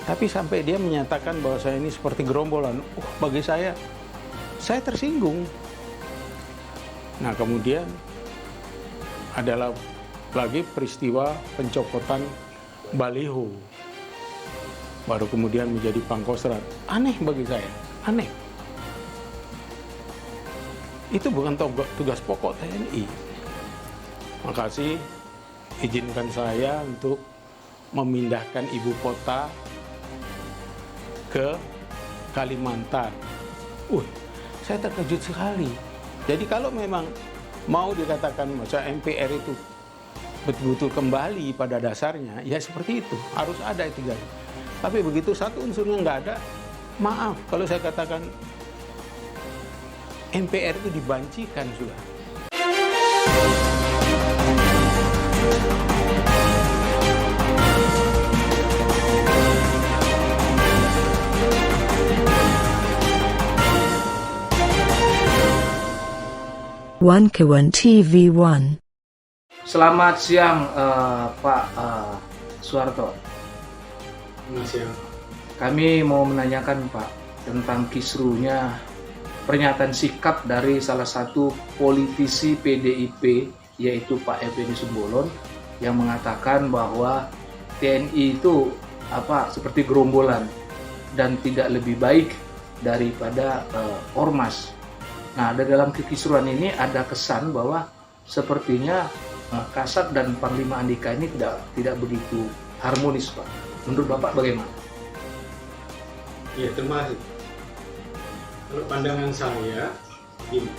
Tapi sampai dia menyatakan bahwa saya ini seperti gerombolan, bagi saya tersinggung. Nah, kemudian adalah lagi peristiwa pencopotan baliho. Baru kemudian menjadi Pangkostrat. Aneh bagi saya, aneh. Itu bukan tugas pokok TNI. Makasih, izinkan saya untuk memindahkan ibu kota ke Kalimantan. Saya terkejut sekali. Jadi kalau memang mau dikatakan masa MPR itu betul-betul kembali pada dasarnya, ya seperti itu. Harus ada itu. Tapi begitu satu unsurnya nggak ada, maaf kalau saya katakan MPR itu dibancikan sudah. Wankawan TV 1. Selamat siang Pak Suharto. Selamat siang. Kami mau menanyakan Pak tentang kisruhnya pernyataan sikap dari salah satu politisi PDIP yaitu Pak Effendi Simbolon yang mengatakan bahwa TNI itu seperti gerombolan dan tidak lebih baik daripada ormas. Nah, dalam kekisruhan ini ada kesan bahwa sepertinya Kasat dan Panglima Andika ini tidak begitu harmonis, Pak. Menurut Bapak bagaimana? Ya, terima kasih. Kalau pandangan saya, begini.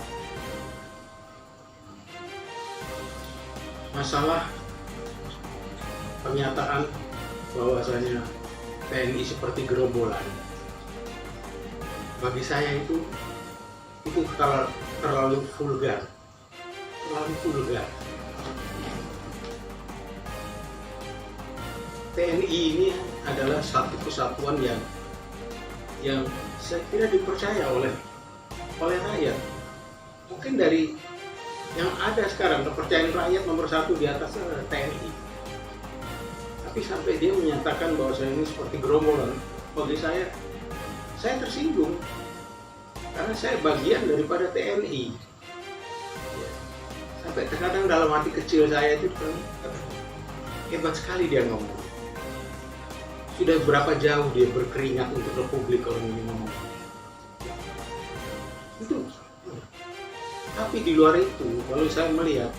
Masalah pernyataan bahwasanya TNI seperti gerombolan, bagi saya itu terlalu vulgar. TNI ini adalah satu kesatuan yang saya kira dipercaya oleh rakyat. Mungkin dari yang ada sekarang kepercayaan rakyat nomor satu di atas adalah TNI. Tapi sampai dia menyatakan bahwa saya ini seperti gerombolan, bagi saya tersinggung. Karena saya bagian daripada TNI. Sampai terkadang dalam hati kecil saya itu hebat sekali dia ngomong. Sudah berapa jauh dia berkeringat untuk Republik orang ini ngomong. Itu. Tapi di luar itu, kalau saya melihat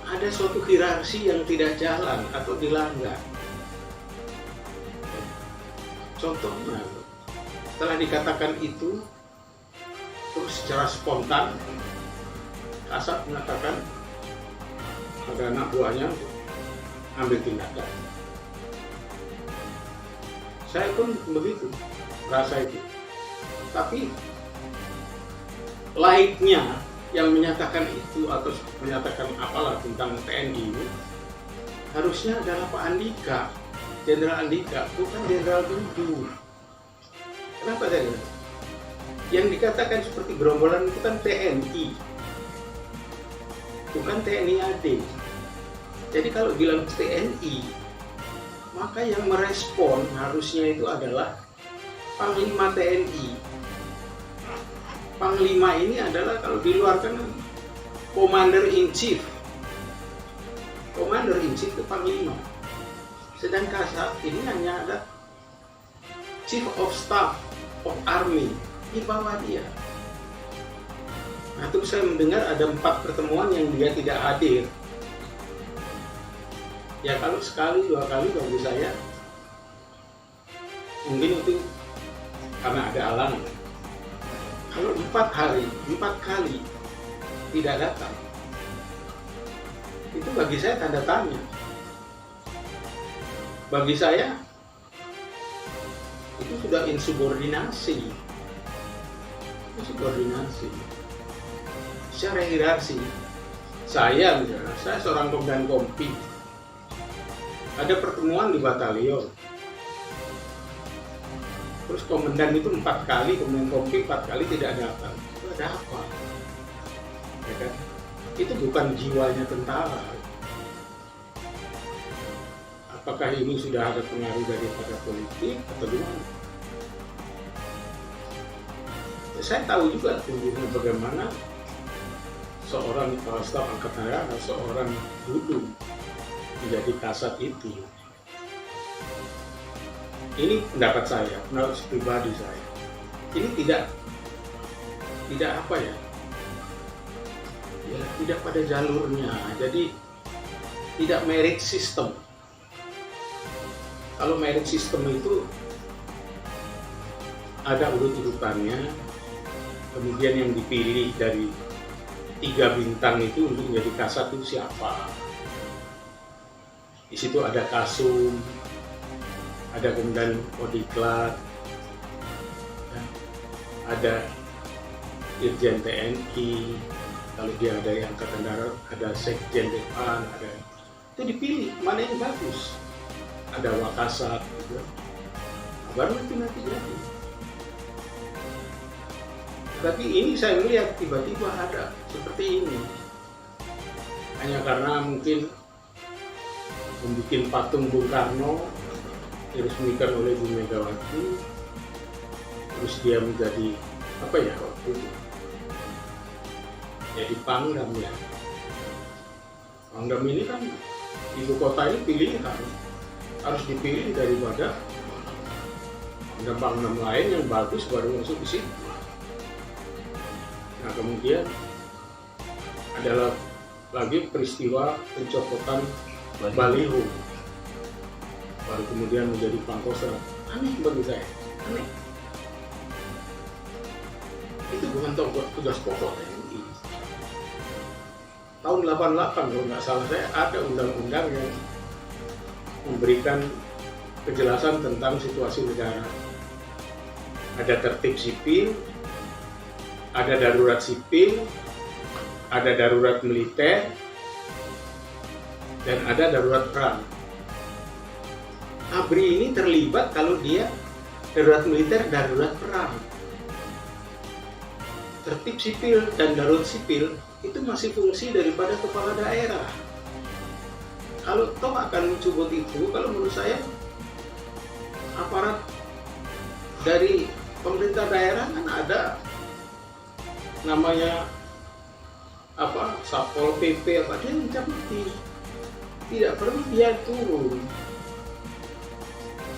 ada suatu hierarki yang tidak jalan atau dilanggar. Contohnya, setelah dikatakan itu, terus secara spontan Kasat mengatakan pada anak buahnya ambil tindakan. Saya pun begitu merasa itu. Tapi laiknya yang menyatakan itu atau menyatakan apalah tentang TNI ini harusnya adalah Pak Andika, Jenderal Andika, bukan Jenderal Dudung. Kenapa saya? Yang dikatakan seperti gerombolan itu kan TNI, bukan TNI AD. Jadi kalau bilang TNI, maka yang merespon harusnya itu adalah Panglima TNI. Panglima ini adalah kalau di luar kan Commander in Chief. Commander in Chief itu Panglima. Sedangkan Kasat ini hanya ada Chief of Staff of Army di bawah dia. Nah, terus saya mendengar ada 4 pertemuan yang dia tidak hadir. Ya kalau sekali 2 kali bagi saya mungkin itu karena ada halangan. Kalau 4 kali tidak datang, itu bagi saya tanda tanya. Bagi saya itu sudah insubordinasi. Secara hierarki, saya seorang komandan kompi, ada pertemuan di batalion, terus komandan itu 4 kali, komandan kompi 4 kali tidak datang. Itu ada apa? Ya kan? Itu bukan jiwanya tentara. Apakah ini sudah ada pengaruh daripada politik atau gimana? Saya tahu juga tumbuhnya bagaimana seorang kepala staf angkatan darat, seorang Dudung menjadi kasat itu. Ini pendapat saya, pendapat pribadi saya. Ini tidak apa ya, tidak pada jalurnya. Jadi tidak merit system. Kalau merit system itu ada urut-urutannya, kemudian yang dipilih dari 3 bintang itu untuk menjadi kasat itu siapa. Di situ ada Kasum, ada kemudian Kodiklat, ada Dirjen TNI, kalau dia ada yang Angkatan Darat, ada Sekjen Depan, ada itu dipilih mana yang bagus. Ada Wakasat, gitu. Baru itu nanti jadi. Tapi ini saya melihat tiba-tiba ada seperti ini. Hanya karena mungkin membuat patung Bung Karno diresmikan oleh Bu Megawati, terus dia menjadi apa ya waktu itu? Jadi Pangdam ya. Pangdam ini kan ibu kota ini pilihan, harus dipilih daripada Pangdam lain yang bagus baru masuk di situ. Nah kemudian adalah lagi peristiwa pencopotan baliho, baru kemudian menjadi Pangkostrat. Aneh bagi saya, aneh. Itu bukan tugas pokok TNI. Tahun 88 kalau nggak salah saya ada undang-undang yang memberikan kejelasan tentang situasi negara. Ada tertib sipil, ada darurat sipil, ada darurat militer, dan ada darurat perang. ABRI ini terlibat kalau dia darurat militer, darurat perang. Tertib sipil dan darurat sipil itu masih fungsi daripada kepala daerah. Kalau toh akan mencubut itu, kalau menurut saya aparat dari pemerintah daerah kan ada namanya apa Satpol PP apa, dia mencabuti, tidak perlu dia turun.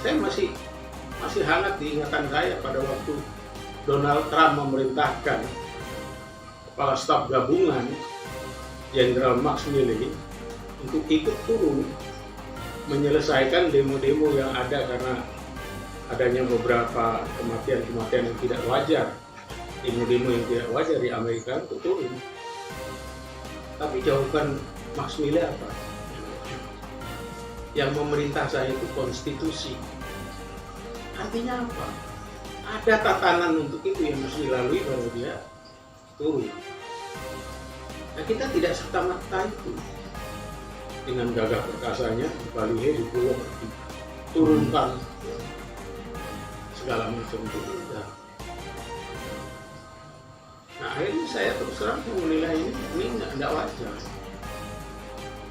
Saya masih hangat diingatan saya pada waktu Donald Trump memerintahkan kepala staf gabungan Jenderal Max Milley untuk ikut turun menyelesaikan demo-demo yang ada karena adanya beberapa kematian yang tidak wajar, demo-demo yang tidak wajar di Amerika untuk turun. Tapi jawaban Max Milley apa? Yang memerintah saya itu konstitusi. Artinya apa? Ada tatanan untuk itu yang harus dilalui baru dia turun. Nah kita tidak serta-merta itu dengan gagah perkasanya baliho di pulau turunkan segala macam itu. Nah akhirnya saya terus terang menilai ini tidak wajar.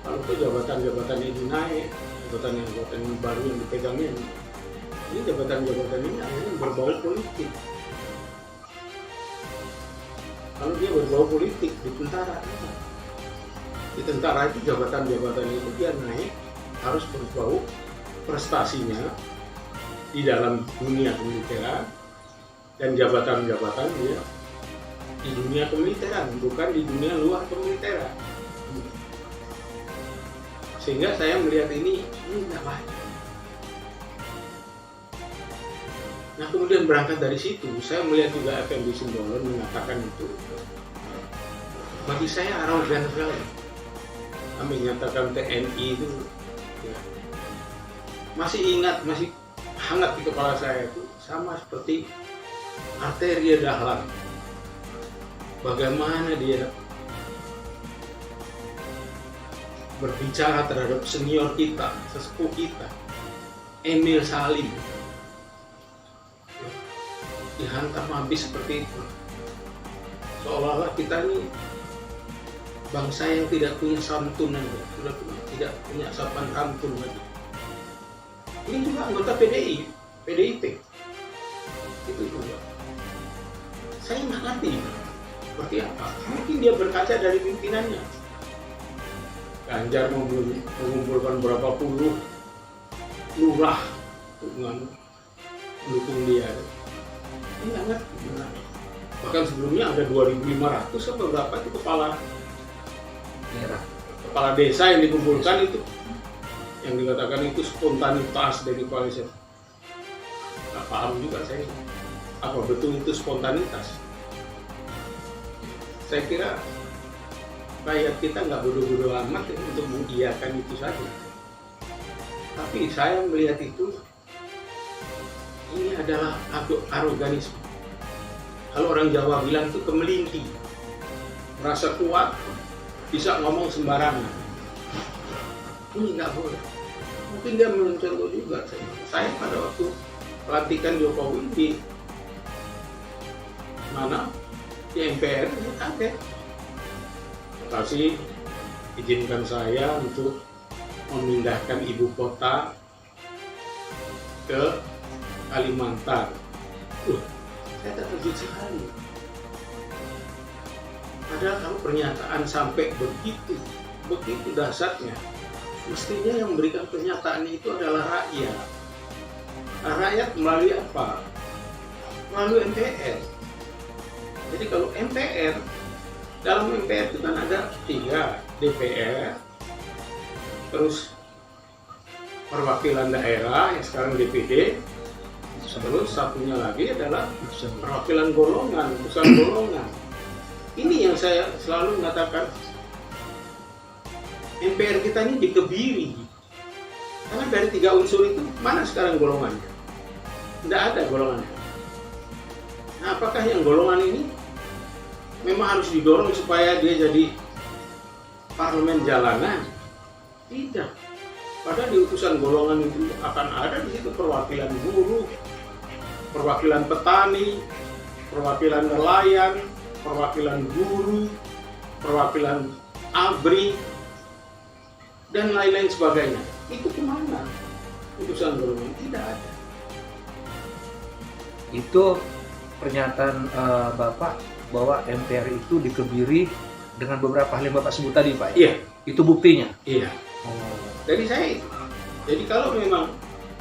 Kalau itu jabatan-jabatan ini naik, jabatan yang baru yang dipegangnya, ini jabatan-jabatan ini akhirnya berbau politik. Kalau dia berbau politik di tentara itu jabatan-jabatan itu dia naik harus berbau prestasinya di dalam dunia kemiliteran dan jabatan-jabatan dia di dunia kemiliteran, bukan di dunia luar kemiliteran. Sehingga saya melihat ini tidak baik. Nah kemudian berangkat dari situ, saya melihat juga Effendi Simbolon mengatakan itu. Bagi saya arogan sekali. Kami menyatakan TNI itu ya, masih ingat, masih hangat di kepala saya itu sama seperti Arteria Dahlan. Bagaimana dia berbicara terhadap senior kita, sesepuh kita, Emil Salim, dihantam habis seperti itu. Seolah-olah kita ini bangsa yang tidak punya santunan, sudah tidak punya sopan santun lagi. Ini juga anggota PDIP. Itu juga. Saya nggak ngerti seperti apa. Mungkin dia berkaca dari pimpinannya. Ganjar mengumpulkan berapa puluh lurah dengan mendukung dia. Ini nggak ngerti gimana. Bahkan sebelumnya ada 2.500 atau berapa itu kepala desa yang dikumpulkan itu, yang dikatakan itu spontanitas dari koalisi. Nggak paham juga saya apa betul itu spontanitas. Saya kira rakyat kita nggak bodoh-bodoh amat untuk mengiyakan itu saja. Tapi saya melihat itu, ini adalah aroganisme. Kalau orang Jawa bilang itu kemelinti, merasa kuat, bisa ngomong sembarangan. Ini nggak boleh. Mungkin dia mencontoh juga. Saya pada waktu pelantikan Jokowi di mana di MPR, saya kaget. Kasih izinkan saya untuk memindahkan ibu kota ke Kalimantan. Saya terkejut sekali. Padahal kalau pernyataan sampai begitu dahsyatnya, mestinya yang memberikan pernyataan itu adalah rakyat. Nah, rakyat melalui apa? Melalui MPR. Jadi kalau MPR, dalam MPR itu kan ada 3, DPR, terus perwakilan daerah yang sekarang DPD, terus satunya lagi adalah perwakilan golongan, urusan golongan. Ini yang saya selalu mengatakan, MPR kita ini dikebiri. Karena dari 3 unsur itu, mana sekarang golongannya? Tidak ada golongannya. Nah, apakah yang golongan ini memang harus didorong supaya dia jadi parlemen jalanan? Tidak. Padahal di utusan golongan itu akan ada di situ perwakilan buruh, perwakilan petani, perwakilan nelayan, perwakilan guru, perwakilan ABRI, dan lain-lain sebagainya. Itu kemana? Utusan golongan tidak ada. Itu pernyataan Bapak bahwa MPR itu dikebiri dengan beberapa hal yang Bapak sebut tadi, Pak. Iya. Itu buktinya. Iya. Jadi saya, jadi kalau memang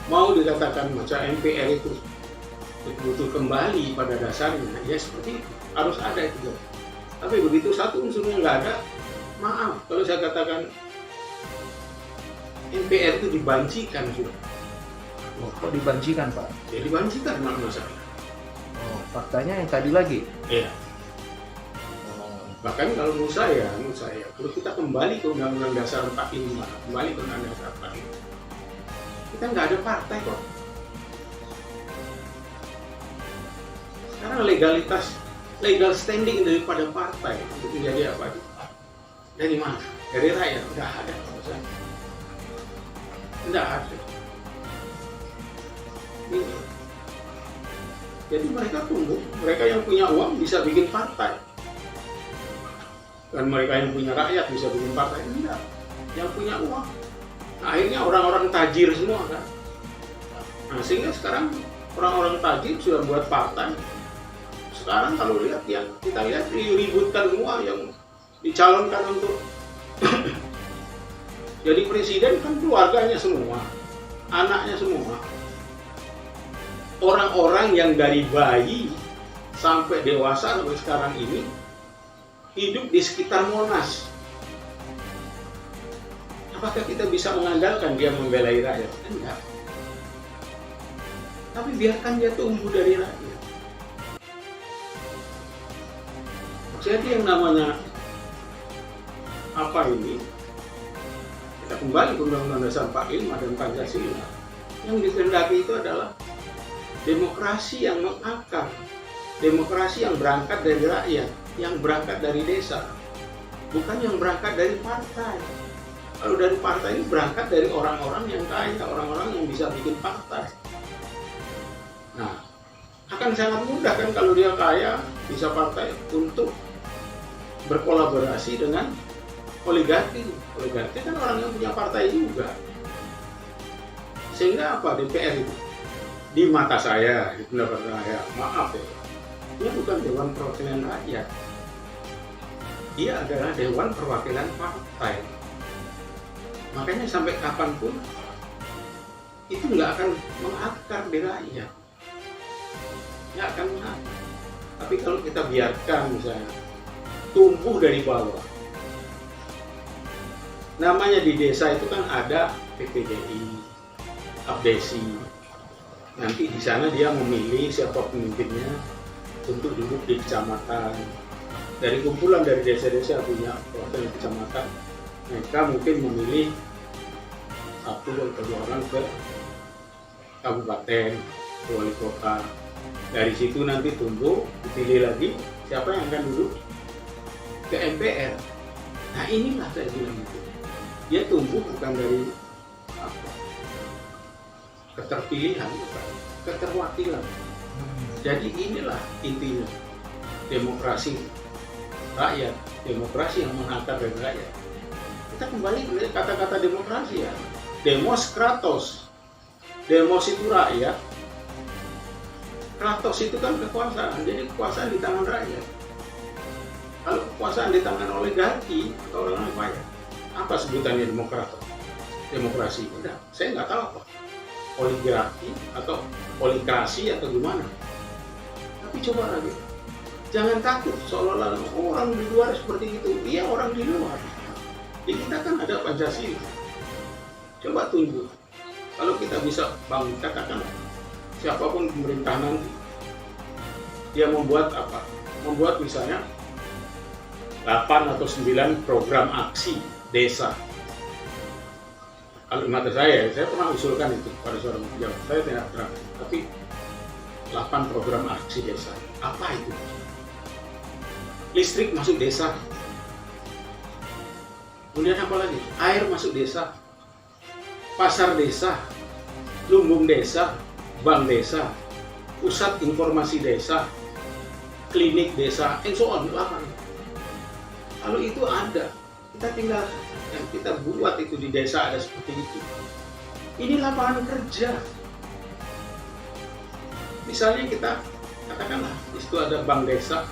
mau dikatakan macam MPR itu betul kembali pada dasarnya, ya seperti itu. Harus ada itu. Tapi begitu satu unsurnya nggak ada, maaf kalau saya katakan MPR itu dibancikan sudah. Kok dibancikan, Pak? Ya dibancikan masalah. Faktanya yang tadi lagi. Iya. Bahkan kalau menurut saya, kalau kita kembali ke Undang-Undang Dasar 45, kembali ke Undang-Undang Dasar 45, kita nggak ada partai kok. Sekarang legal standing daripada partai untuk menjadi apa? Dari mana? Dari rakyat. Nggak ada. Nggak ada. Ini. Jadi mereka tunggu, mereka yang punya uang bisa bikin partai. Dan mereka yang punya rakyat bisa bikin partai. Enggak. Yang punya uang. Nah, akhirnya orang-orang tajir semua kan. Nah, sehingga sekarang orang-orang tajir sudah buat partai. Sekarang kalau lihat yang kita lihat diributkan semua yang dicalonkan untuk jadi presiden kan keluarganya semua, anaknya semua. Orang-orang yang dari bayi sampai dewasa sampai sekarang ini hidup di sekitar Monas. Apakah kita bisa mengandalkan dia membela rakyat? Enggak. Tapi biarkan dia tumbuh dari rakyat. Jadi yang namanya apa ini? Kita kembali ke Undang-Undang Dasar 45 dan Pancasila. Yang dikehendaki itu adalah demokrasi yang mengakar, demokrasi yang berangkat dari rakyat, yang berangkat dari desa, bukan yang berangkat dari partai. Kalau dari partai ini berangkat dari orang-orang yang kaya, orang-orang yang bisa bikin partai. Nah, akan sangat mudah kan kalau dia kaya, bisa partai untuk berkolaborasi dengan oligarki. Oligarki kan orang yang punya partai juga. Sehingga apa, DPR itu di mata saya, di pendapat saya, maaf ya, dia bukan Dewan Perwakilan Rakyat, dia adalah Dewan Perwakilan Partai. Makanya sampai kapanpun itu nggak akan mengakar di rakyat, nggak akan mengakar. Tapi kalau kita biarkan misalnya tumbuh dari bawah, namanya di desa itu kan ada PPDI, abdesi. Nanti di sana dia memilih siapa pemimpinnya untuk duduk di kecamatan. Dari kumpulan dari desa-desa punya perwakilan kecamatan, mereka mungkin memilih satu atau dua orang ke kabupaten, ke wali kota. Dari situ nanti tumbuh, dipilih lagi siapa yang akan duduk ke MPR. Nah inilah saya bilang itu. Dia tumbuh bukan dari apa, keterpilihan, bukan, keterwakilan. Jadi inilah intinya demokrasi rakyat, demokrasi yang mengakar dari rakyat. Kita kembali ke kata-kata demokrasi ya. Demos kratos. Demos itu rakyat. Kratos itu kan kekuasaan. Jadi kekuasaan di tangan rakyat. Kalau kekuasaan di tangan oligarki atau orang kaya, apa sebutannya demokrasi? Enggak, saya nggak tahu apa. Oligarki atau oligarki atau gimana. Tapi coba lagi. Jangan takut seolah-olah orang di luar seperti itu. Iya, orang di luar. Di kita kan ada Pancasila. Coba tunggu. Kalau kita bisa bangun, katakan siapapun pemerintah nanti, dia membuat apa? Membuat misalnya 8 atau 9 program aksi desa. Kalau mata saya pernah usulkan itu pada seorang pejabat. Saya tidak terang, tapi 8 program aksi desa. Apa itu? Listrik masuk desa. Kemudian apa lagi? Air masuk desa. Pasar desa, lumbung desa, bank desa, pusat informasi desa, klinik desa, and so on. Kalau itu ada, kita tinggal yang kita buat itu di desa ada seperti itu. Ini lapangan kerja. Misalnya kita katakanlah di situ ada bank desa,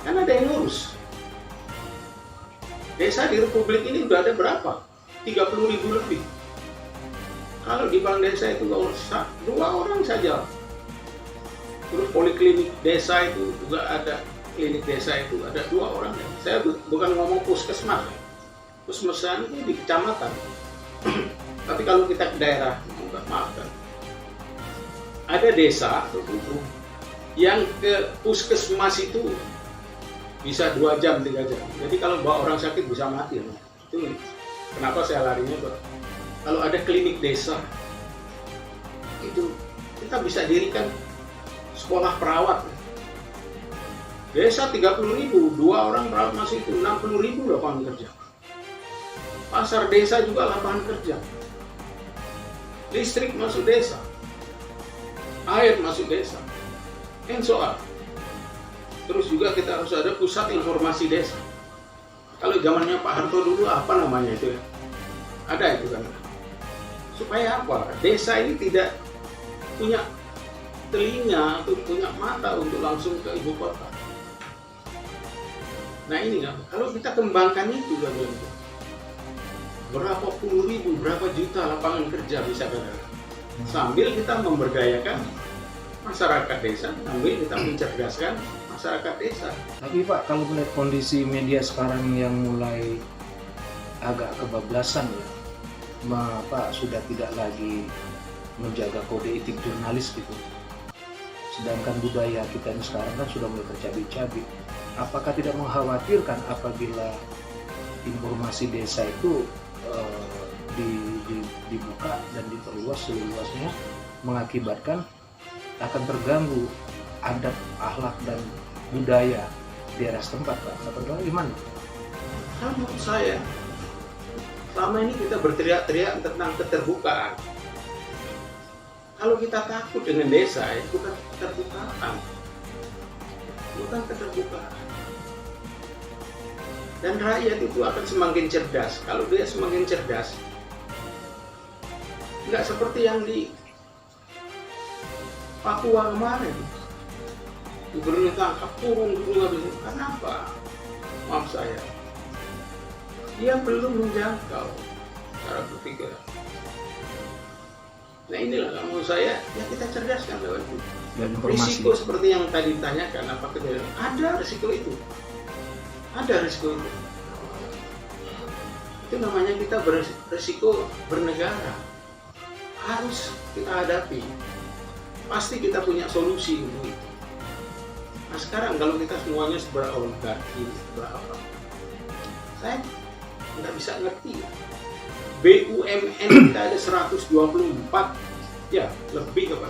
kan ada yang ngurus. Desa di Republik ini udah ada berapa? 30.000 lebih. Kalau di bank desa itu 2 orang saja. Terus poliklinik desa itu juga ada, klinik desa itu ada 2 orang. Saya bukan ngomong puskesmas. Puskesmas itu di kecamatan. Tapi kalau kita ke daerah, maafkan. Ada desa yang ke puskesmas itu bisa 2 jam, 3 jam. Jadi kalau bawa orang sakit bisa mati. Itu kenapa saya larinya ke. Kalau ada klinik desa, itu kita bisa dirikan sekolah perawat. Desa 30.000, 2 orang perawat masih itu 60.000 lapangan kerja. Pasar desa juga lapangan kerja. Listrik masuk desa, air masuk desa, and so on. Terus juga kita harus ada pusat informasi desa. Kalau zamannya Pak Harto dulu apa namanya itu ya? Ada itu kan. Supaya apa? Desa ini tidak punya telinga atau punya mata untuk langsung ke ibu kota. Nah ini kan, kalau kita kembangkan itu berapa puluh ribu, berapa juta lapangan kerja bisa ada. Sambil kita memberdayakan masyarakat desa, sambil kita mencerdaskan masyarakat desa. Tapi Pak, kalau melihat kondisi media sekarang yang mulai agak kebablasan ya, Pak sudah tidak lagi menjaga kode etik jurnalis gitu. Sedangkan budaya kita ini sekarang kan sudah mulai tercabik-cabik. Apakah tidak mengkhawatirkan apabila informasi desa itu dibuka dan diperluas seluasnya, mengakibatkan akan terganggu adab, akhlak dan budaya di daerah setempat, Pak? Atau gimana? Kalau menurut saya, selama ini kita berteriak-teriak tentang keterbukaan. Kalau kita takut dengan desa, itu bukan keterbukaan. Bukan keterbukaan. Dan rakyat itu akan semakin cerdas. Kalau dia semakin cerdas, nggak seperti yang di Papua kemarin. Gubernur tangkap kurung dulu habis itu. Kenapa? Maaf saya, dia belum menjangkau cara berpikir. Nah inilah menurut saya, ya kita cerdaskan lewat itu. Dan informasi. Risiko seperti yang tadi ditanyakan, apa kejadian? Ada risiko itu. Ada risiko itu. Itu namanya kita berisiko bernegara. Harus kita hadapi. Pasti kita punya solusi untuk itu. Nah sekarang kalau kita semuanya beroligarki, berapa? Saya nggak bisa ngerti. BUMN kita ada 124, ya lebih apa?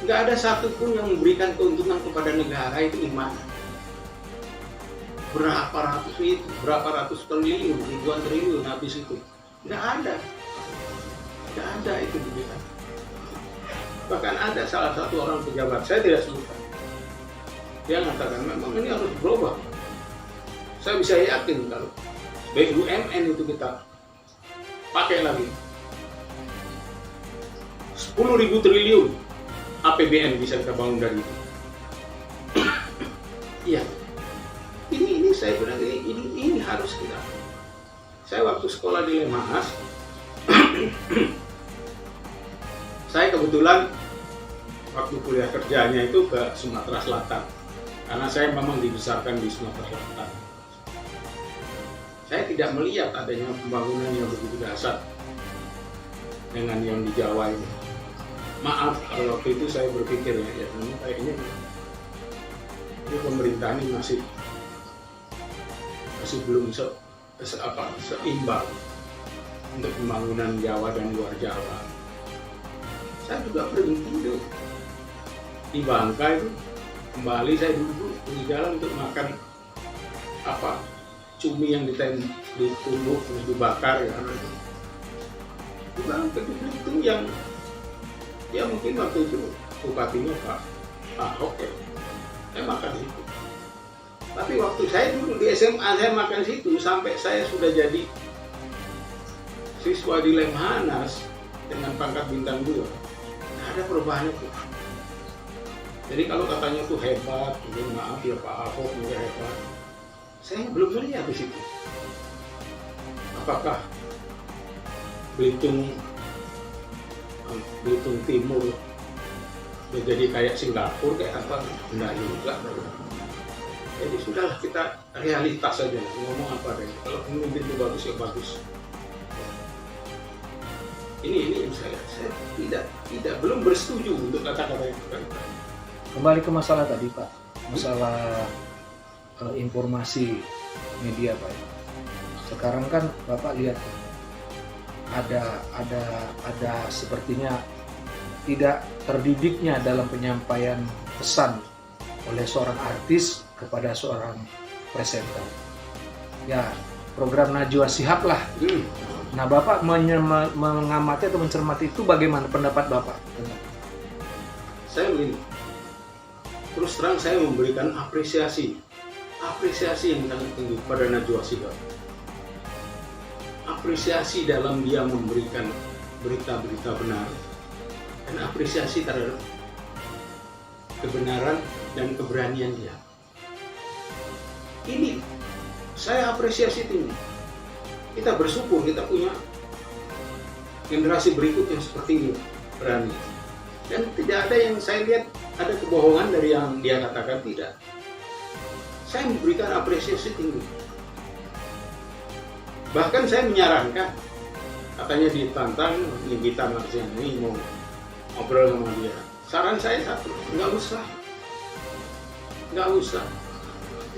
Nggak ada satupun yang memberikan keuntungan kepada negara, itu di mana? Berapa ratus triliun, ribuan triliun habis itu? Nggak ada itu diberikan. Bahkan ada salah satu orang pejabat, saya tidak sebutkan, dia mengatakan memang ini harus berubah. Saya bisa yakin kalau BUMN itu kita pakai lagi 10.000 triliun APBN bisa kita bangun dari itu. Iya, ini saya bilang ini harus kita. Saya waktu sekolah di Lemhanas, saya kebetulan waktu kuliah kerjanya itu ke Sumatera Selatan, karena saya memang dibesarkan di Sumatera Selatan. Saya tidak melihat adanya pembangunan yang begitu dasar dengan yang di Jawa ini. Maaf kalau waktu itu saya berpikir ya kayaknya ini pemerintah ini masih belum seimbang untuk pembangunan Jawa dan luar Jawa. Saya juga berhenti di Bangka itu, kembali saya duduk di jalan untuk makan cumi yang ditumbuk, dibakar ya. Di Bangka itu yang ya mungkin waktu itu bupatinya Pak Ahok ya, saya makan itu. Tapi waktu saya dulu di SMA saya makan situ sampai saya sudah jadi siswa di Lemhanas dengan pangkat bintang 2. Nah, ada perubahan itu. Jadi kalau katanya tuh hebat, maaf ya Pak Ahok juga hebat. Saya belum melihat di situ. Apakah Belitung Timur jadi kayak Singapura kayak apa? Enggak juga. Jadi sudahlah, kita realitas saja ngomong apa deh. Kalau pemimpin itu bagus ya bagus. Ini saya belum bersetuju untuk kata-kata yang berkaitan. Kembali ke masalah tadi Pak, masalah informasi media Pak. Sekarang kan Bapak lihat ada sepertinya tidak terdidiknya dalam penyampaian pesan oleh seorang artis kepada seorang presenter. Ya, program Najwa Shihab lah. Nah, Bapak mengamati atau mencermati itu, bagaimana pendapat Bapak? Saya begini, terus terang saya memberikan apresiasi yang sangat tinggi pada Najwa Shihab. Apresiasi dalam dia memberikan berita-berita benar, dan apresiasi terhadap kebenaran dan keberanian dia. Ini saya apresiasi tinggi. Kita bersyukur kita punya generasi berikut yang seperti ini, berani. Dan tidak ada yang saya lihat ada kebohongan dari yang dia katakan, tidak. Saya memberikan apresiasi tinggi. Bahkan saya menyarankan, katanya ditantang Nikita Mirzani mau ngobrol sama dia. Saran saya satu, nggak usah.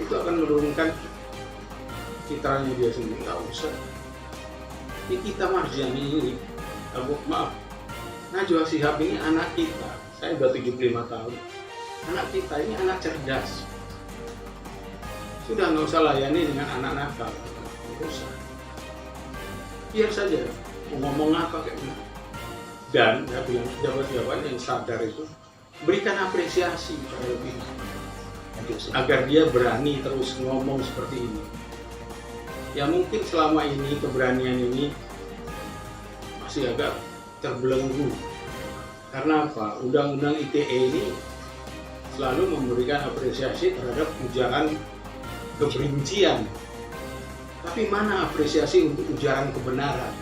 Itu akan menurunkan citranya dia sendiri, nggak usah. Nikita Mirzani ini, maaf, Najwa Shihab ini anak kita. Saya udah 75 tahun. Anak kita ini anak cerdas. Sudah nggak usah layani dengan anak nakal. Nggak usah. Biar saja mau ngomong apa kayak gimana. Dan saya bilang jabat-jabat yang sadar itu berikan apresiasi terhadap ini, agar dia berani terus ngomong seperti ini. Ya mungkin selama ini keberanian ini masih agak terbelenggu. Karena apa? Undang-undang ITE ini selalu memberikan apresiasi terhadap ujaran kebencian. Tapi mana apresiasi untuk ujaran kebenaran?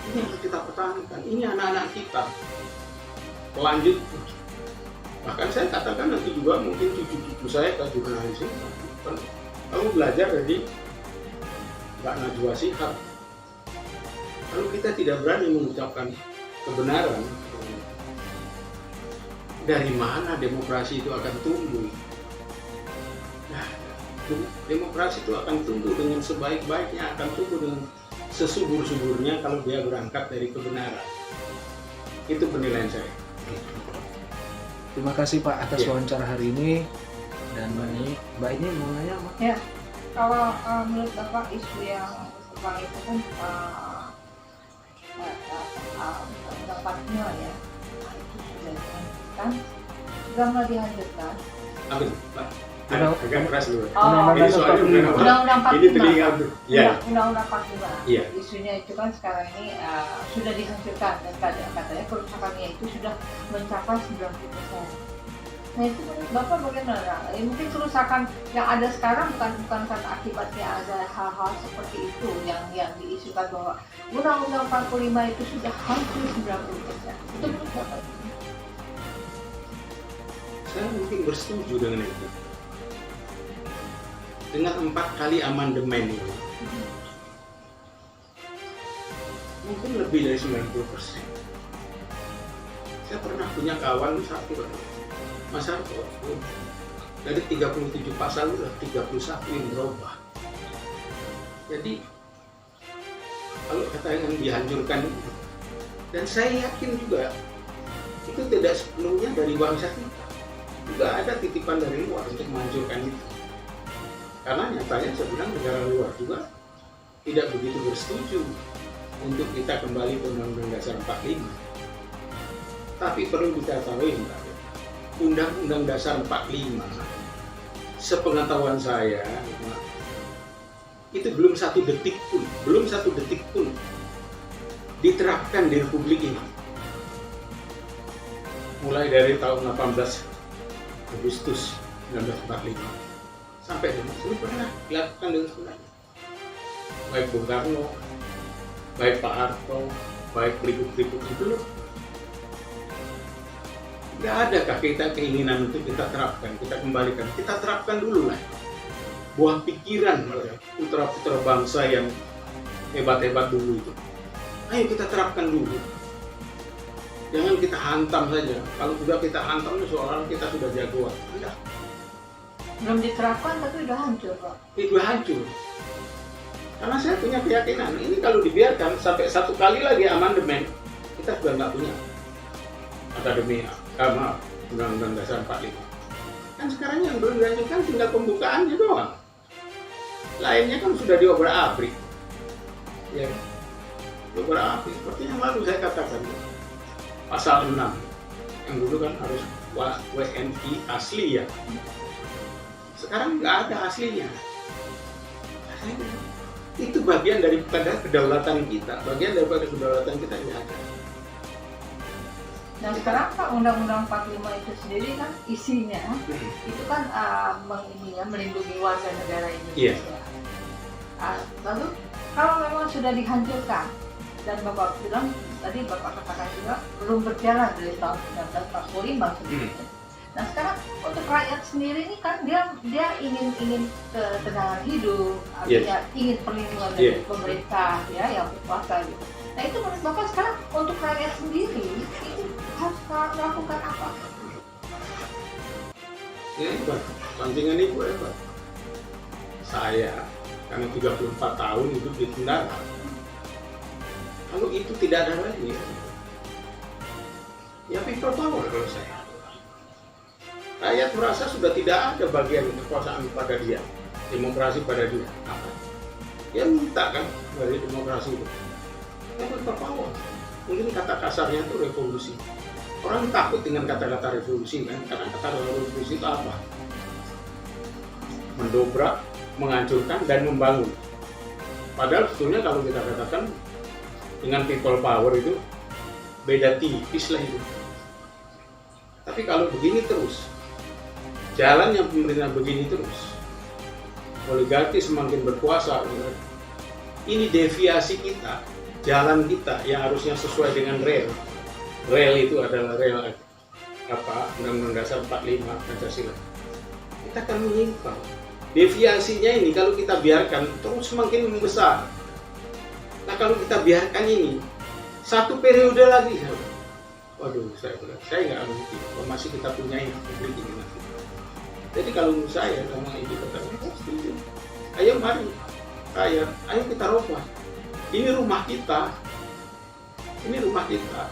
Ini harus kita pertahankan. Ini anak-anak kita. Lanjut. Bahkan saya katakan nanti juga mungkin cucu-cucu saya ke jurnalistik. Kamu belajar dari Mbak Najwa Shihab. Kalau kita tidak berani mengucapkan kebenaran, dari mana demokrasi itu akan tumbuh? Nah, demokrasi itu akan tumbuh dengan sebaik-baiknya, akan tumbuh dengan sesubur-suburnya kalau dia berangkat dari kebenaran. Itu penilaian saya. Terima kasih Pak atas Ya. wawancara hari ini. Dan Mbak ini mau nanya apa? Ya, kalau menurut Bapak isu yang berkembang itu kan undang-undang ya, nah, itu sudah dihancurkan, sudah mau dihancurkan. Amin, Pak. Undang- Agak keras dulu. Undang-undang Ini soalnya 45. bukan apa. Undang-undang Ini 45. telinga tuh. Ya. Undang-undang 45. Iya. Isunya itu kan sekarang ini sudah dihancurkan dan katanya kerusakannya itu sudah mencapai 90%. Nah itu menurut Bapak bagaimana? Mungkin kerusakan yang ada sekarang bukan karena akibatnya ada hal-hal seperti itu yang diisukan bahwa Undang-Undang 45 itu sudah hancur 90%. Itu menurut Bapak? Saya mungkin bersetuju dengan itu. Dengan 4 kali amandemen itu, mungkin lebih dari 90%. Saya pernah punya kawan satu, Mas Harto, dari 37 pasal udah 31 yang berubah. Jadi kalau katakan dihancurkan itu, dan saya yakin juga itu tidak sepenuhnya dari bangsa kita. Juga ada titipan dari luar untuk menghancurkan itu. Karena nyatanya sebenarnya negara luar juga tidak begitu bersetuju untuk kita kembali ke Undang-Undang Dasar 45. Tapi perlu diketahui, Mbak, Undang-Undang Dasar 45, sepengetahuan saya, itu belum satu detik pun diterapkan di Republik ini. Mulai dari tahun 18 Agustus 1945 sampai dengan ini pernah dilakukan dengan sebenarnya. Baik Bung Karno, baik Pak Harto, baik berikut-berikut itu loh. Nggak adakah kita keinginan untuk kita terapkan, kita kembalikan, kita terapkan dulu lah. Buah pikiran putra-putra bangsa yang hebat-hebat dulu itu. Ayo kita terapkan dulu. Jangan kita hantam saja. Kalau sudah kita hantam, seolah kita sudah jagoan. Enggak. Belum diterapkan tapi udah hancur, Pak. Itu hancur. Karena saya punya keyakinan, ini kalau dibiarkan sampai 1 kali lagi amandemen, kita sudah nggak punya akademi Undang-Undang Dasar 45. Kan sekarang yang belum dilanjutkan tinggal pembukaannya doang. Lainnya kan sudah diobrak-abrik. Ya, diobrak-abrik. Seperti yang lalu saya katakan, pasal 6 yang dulu kan harus WNI asli ya. Sekarang nggak ada aslinya. Itu bagian daripada kedaulatan kita, bagian daripada kedaulatan kita yang ada. Nah sekarang Pak Undang-Undang 45 itu sendiri kan isinya itu kan melindungi warga negara Indonesia. Lalu kalau memang sudah dihancurkan dan Bapak bilang tadi Bapak katakan juga belum berjalan dari tahun 1945 sebenarnya. Nah sekarang untuk rakyat sendiri ini kan dia ingin ketenangan hidup, artinya ingin perlindungan dari pemerintah ya yang berkuasa gitu. Nah itu menurut Bapak sekarang untuk rakyat sendiri itu harus melakukan apa? Ya hebat, pancingan ibu hebat. Saya karena 34 tahun hidup di Tundara. Kalau itu tidak ada lagi, ya people power kalau saya. Rakyat merasa sudah tidak ada bagian kekuasaan pada dia, demokrasi pada dia. Apa? Dia minta kan dari demokrasi itu. Ya people power. Mungkin kata kasarnya itu revolusi. Orang takut dengan kata-kata revolusi kan, karena kata revolusi itu apa? Mendobrak, menghancurkan dan membangun. Padahal sebetulnya kalau kita katakan dengan people power itu beda tipis lah itu. Tapi kalau begini terus, jalannya pemerintah begini terus, oligarki semakin berkuasa, ini deviasi kita, jalan kita yang harusnya sesuai dengan rel. Rel itu adalah rel Undang-Undang Dasar 45 Pancasila. Kita akan menyimpang. Deviasinya ini kalau kita biarkan terus semakin membesar. Nah kalau kita biarkan ini satu periode lagi, waduh, saya nggak ngerti. Masih kita punya publik ini nanti. Jadi kalau menurut saya sama ibu katakan, setuju. Ayo mari, ayo kita rubah. Ini rumah kita. Ini rumah kita.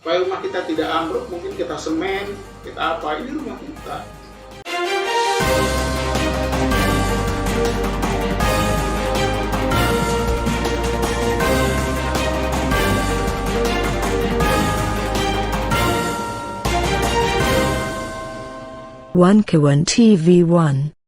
Supaya rumah kita tidak ambruk, mungkin kita semen, kita apa? Ini rumah kita. One Kawan TV 1